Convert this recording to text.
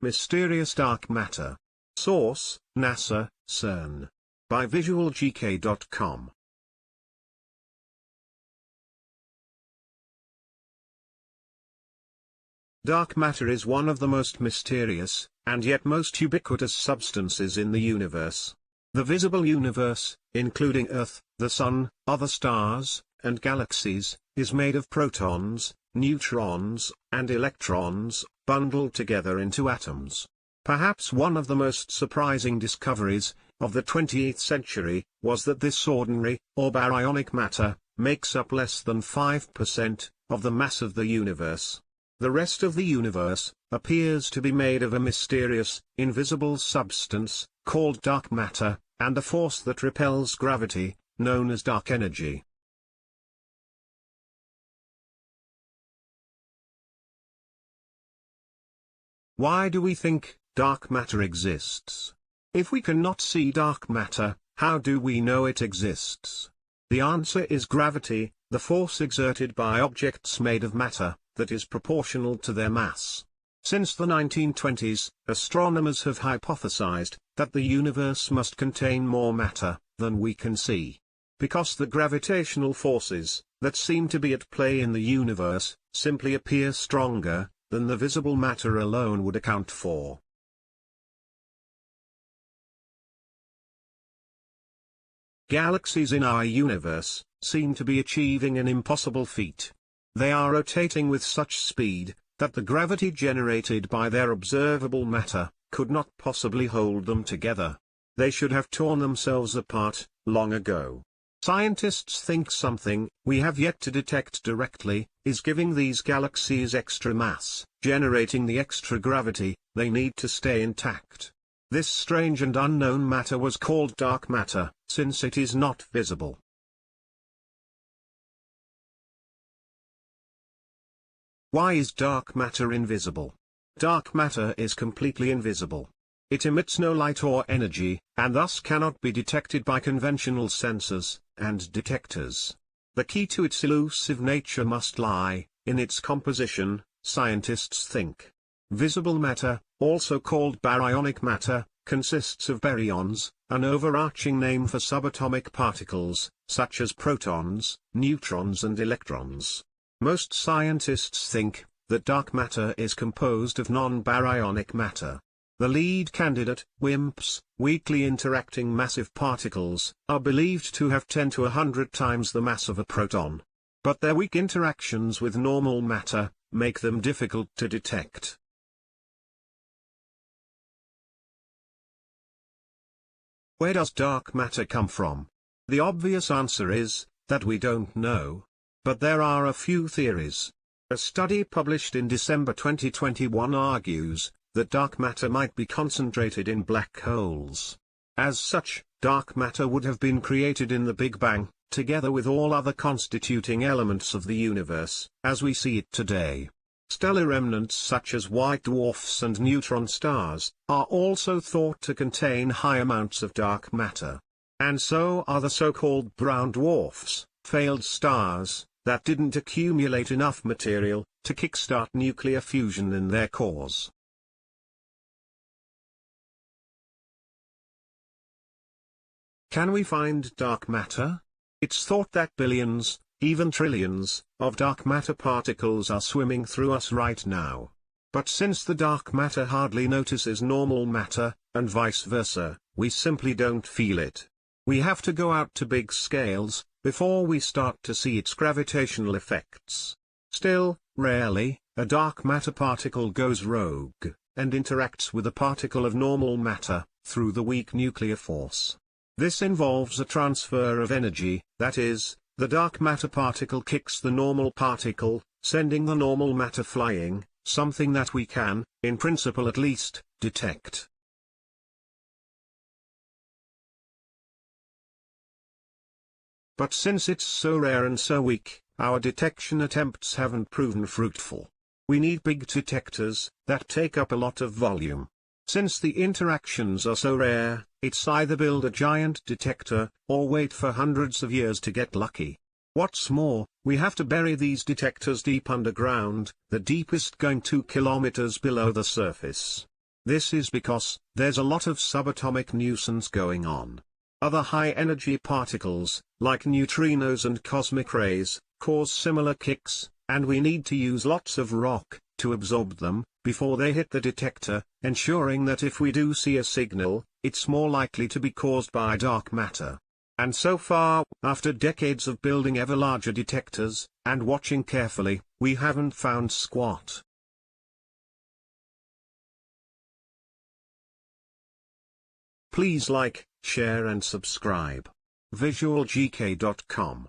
Mysterious Dark Matter. Source, NASA, CERN. By visualgk.com. Dark matter is one of the most mysterious, and yet most ubiquitous substances in the universe. The visible universe, including Earth, the Sun, other stars, and galaxies, is made of protons, neutrons, and electrons, bundled together into atoms. Perhaps one of the most surprising discoveries of the 20th century was that this ordinary, or baryonic matter, makes up less than 5% of the mass of the universe. The rest of the universe appears to be made of a mysterious, invisible substance, called dark matter, and a force that repels gravity, known as dark energy. Why do we think dark matter exists? If we cannot see dark matter, how do we know it exists? The answer is gravity, the force exerted by objects made of matter, that is proportional to their mass. Since the 1920s, astronomers have hypothesized that the universe must contain more matter than we can see. Because the gravitational forces that seem to be at play in the universe simply appear stronger than the visible matter alone would account for. Galaxies in our universe seem to be achieving an impossible feat. They are rotating with such speed that the gravity generated by their observable matter could not possibly hold them together. They should have torn themselves apart long ago. Scientists think something we have yet to detect directly is giving these galaxies extra mass, generating the extra gravity they need to stay intact. This strange and unknown matter was called dark matter, since it is not visible. Why is dark matter invisible? Dark matter is completely invisible. It emits no light or energy, and thus cannot be detected by conventional sensors and detectors. The key to its elusive nature must lie in its composition, scientists think. Visible matter, also called baryonic matter, consists of baryons, an overarching name for subatomic particles, such as protons, neutrons and electrons. Most scientists think that dark matter is composed of non-baryonic matter. The lead candidate, WIMPs, weakly interacting massive particles, are believed to have 10 to 100 times the mass of a proton. But their weak interactions with normal matter make them difficult to detect. Where does dark matter come from? The obvious answer is that we don't know. But there are a few theories. A study published in December 2021 argues that dark matter might be concentrated in black holes. As such, dark matter would have been created in the Big Bang, together with all other constituting elements of the universe, as we see it today. Stellar remnants such as white dwarfs and neutron stars are also thought to contain high amounts of dark matter. And so are the so-called brown dwarfs, failed stars, that didn't accumulate enough material to kickstart nuclear fusion in their cores. Can we find dark matter? It's thought that billions, even trillions, of dark matter particles are swimming through us right now. But since the dark matter hardly notices normal matter, and vice versa, we simply don't feel it. We have to go out to big scales before we start to see its gravitational effects. Still, rarely, a dark matter particle goes rogue, and interacts with a particle of normal matter, through the weak nuclear force. This involves a transfer of energy, that is, the dark matter particle kicks the normal particle, sending the normal matter flying, something that we can, in principle at least, detect. But since it's so rare and so weak, our detection attempts haven't proven fruitful. We need big detectors that take up a lot of volume. Since the interactions are so rare, it's either build a giant detector, or wait for hundreds of years to get lucky. What's more, we have to bury these detectors deep underground, the deepest going 2 kilometers below the surface. This is because there's a lot of subatomic nuisance going on. Other high-energy particles, like neutrinos and cosmic rays, cause similar kicks, and we need to use lots of rock to absorb them before they hit the detector, ensuring that if we do see a signal, it's more likely to be caused by dark matter. And so far, after decades of building ever larger detectors, and watching carefully, we haven't found squat. Please like, share and subscribe. visualgk.com